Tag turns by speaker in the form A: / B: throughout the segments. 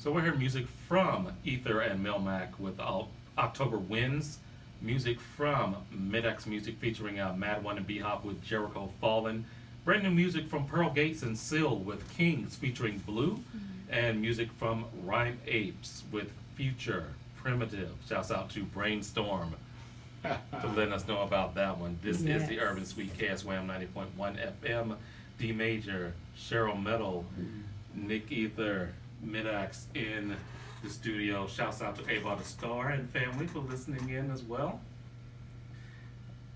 A: So we're hearing music from Ether and Milmac with October Winds. Music from Midax Music featuring Mad One and B Hop with Jericho Fallen. Brand new music from Pearl Gates and Seal with Kings featuring Blue. And music from Rhyme Apes with Future Primitive. Shouts out to Brainstorm for letting us know about that one. This is the Urban Suite KSWAM 90.1 FM. D Major, Cheryl Metal, Nick Ether, Midax in the studio. Shouts out to Ava the Star and family for listening in as well.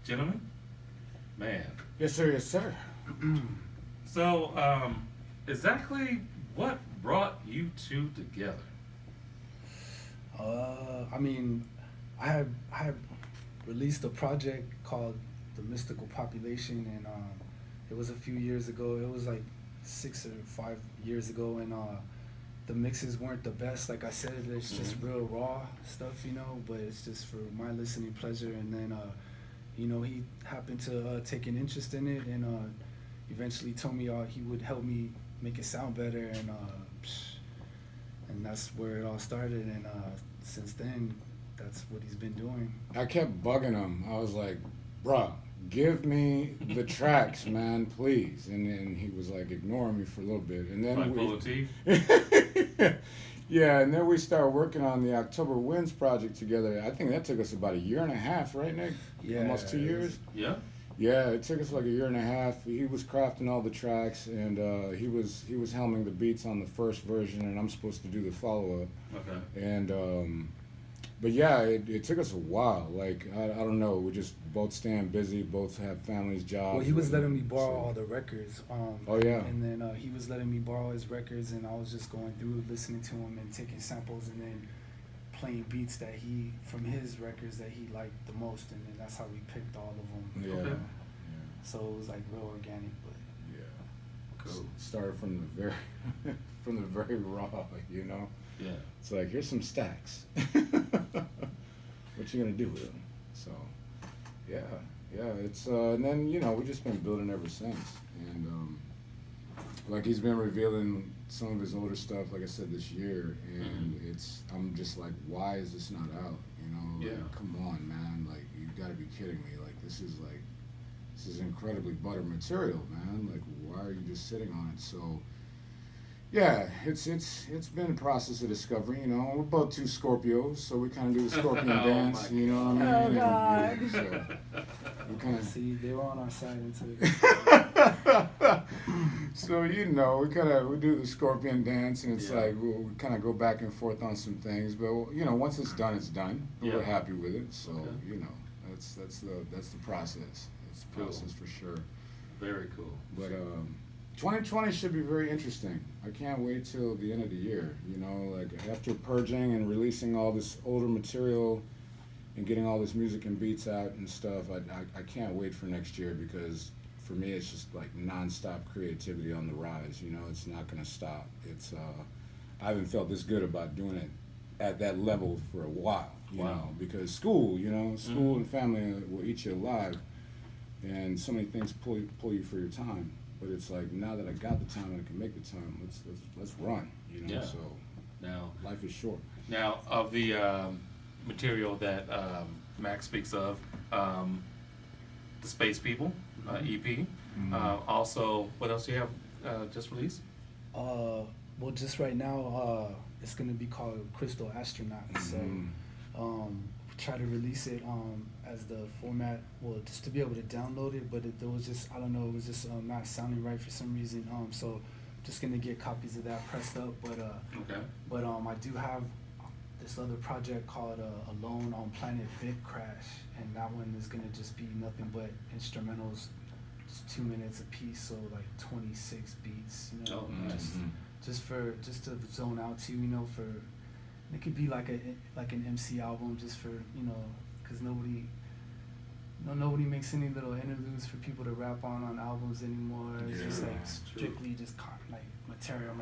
A: Gentlemen, man.
B: Yes, sir. Yes, sir.
A: So, exactly what brought you two together?
C: I mean, I had released a project called The Mystical Population, and it was a few years ago. It was like 6 or 5 years ago, and the mixes weren't the best. Like I said, it's just real raw stuff, you know, but it's just for my listening pleasure. And then, you know, he happened to take an interest in it, and eventually told me he would help me make it sound better, and that's where it all started. And since then, that's what he's been doing.
B: I kept bugging him. I was like, bruh, give me the tracks, man, please. And then he was like ignoring me for a little bit. And then
A: full of teeth?
B: Yeah, and then we started working on the October Winds project together. I think that took us about 1.5 years, right, Nick?
C: Yeah.
B: Almost 2 years?
A: Yeah.
B: Yeah, it took us like 1.5 years. He was crafting all the tracks, and he was helming the beats on the first version, and I'm supposed to do the follow-up.
A: Okay.
B: And but yeah, it took us a while. Like I don't know, we just both staying busy, both have families, jobs.
C: Well, he was letting me borrow all the records.
B: Oh yeah.
C: And then he was letting me borrow his records, and I was just going through, listening to him, and taking samples, and then playing beats that he from his records that he liked the most, and then that's how we picked all of them.
B: Yeah.
A: Okay.
B: Yeah.
C: So it was like real organic, but
B: Yeah.
A: Cool.
B: Started from the very from the very raw, you know.
A: Yeah.
B: It's like, here's some stacks. What you gonna do with them? So, yeah. It's and then you know we just been building ever since, and like he's been revealing some of his older stuff, like I said, this year, and I'm just like, why is this not out? You know, like,
A: Yeah.
B: come on, man, like you got to be kidding me. Like this is incredibly butter material, man. Like why are you just sitting on it? So. Yeah, it's been a process of discovery, you know. We're both two Scorpios, so we kind of do the Scorpion dance, you know what I mean?
D: Oh, God.
B: And, so we kind of
C: see, they were on our side until
B: so you know, we do the Scorpion dance, and it's like we kind of go back and forth on some things, but you know, once it's done, it's done. But we're happy with it, so you know, that's the process. It's the process for sure.
A: Very cool.
B: But 2020 should be very interesting. I can't wait till the end of the year, you know, like after purging and releasing all this older material and getting all this music and beats out and stuff, I can't wait for next year, because for me it's just like nonstop creativity on the rise, you know, it's not gonna stop. It's I haven't felt this good about doing it at that level for a while, you know, because school and family will eat you alive, and so many things pull you for your time. But it's like, now that I got the time and I can make the time, let's run, you know.
A: Yeah.
B: So
A: Now,
B: life is short.
A: Now, of the material that Max speaks of, the Space People EP. Also, what else do you have just released?
C: well, just right now, it's gonna be called Crystal Astronaut. So, try to release it as the format, well, just to be able to download it, but there was just, I don't know, it was just not sounding right for some reason. So, just gonna get copies of that pressed up. But I do have this other project called Alone on Planet Bit Crash, and that one is gonna just be nothing but instrumentals, just 2 minutes a piece, so like 26 beats, you know, just to zone out to, you know, for. It could be like an MC album, just for, you know, because nobody makes any little interludes for people to rap on albums anymore. It's just like strictly just like material,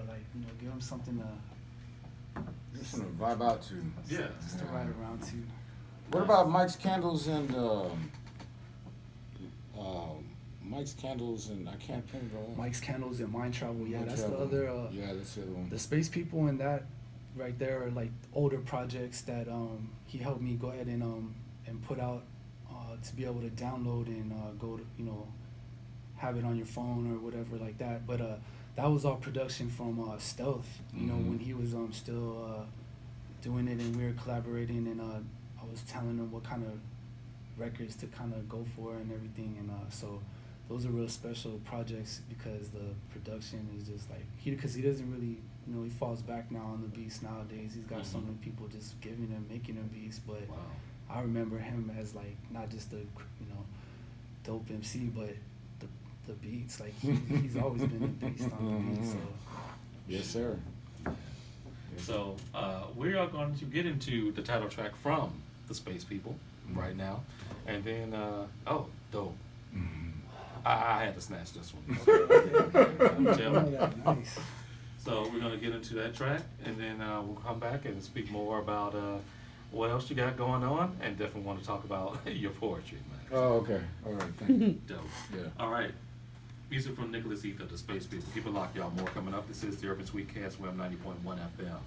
C: like, you know, give them something to
B: Just to vibe out to.
A: Yeah.
C: just to ride around to.
B: What about Mike's Candles and I can't think of all.
C: Mike's Candles and Mind Travel, yeah,
B: Mind
C: that's
B: Travel.
C: the other.
B: Yeah, that's the other one.
C: The Space People and that right there are like older projects that he helped me go ahead and put out to be able to download and go to, you know, have it on your phone or whatever like that. But that was all production from Stealth, you know, when he was still doing it, and we were collaborating, and I was telling him what kind of records to kind of go for and everything, and so those are real special projects because the production is just like because he doesn't really, you know, he falls back now on the beats nowadays. He's got so many people just giving him, making him beats, but I remember him as like not just a, you know, dope MC, but the beats. Like he's always been a beast on the beats. So
B: yes, sir.
A: So we are going to get into the title track from the Space People right now, and then oh, dope. I had to snatch this one.
C: Nice.
A: So we're gonna get into that track, and then we'll come back and speak more about what else you got going on, and definitely want to talk about your poetry, man.
B: Oh, okay. All right. Thank you.
A: Dope.
B: Yeah.
A: All right. Music from Nicholas Ether, the Space People. Keep it locked, y'all. More coming up. This is the Urban Sweetcast, Web 90.1 FM.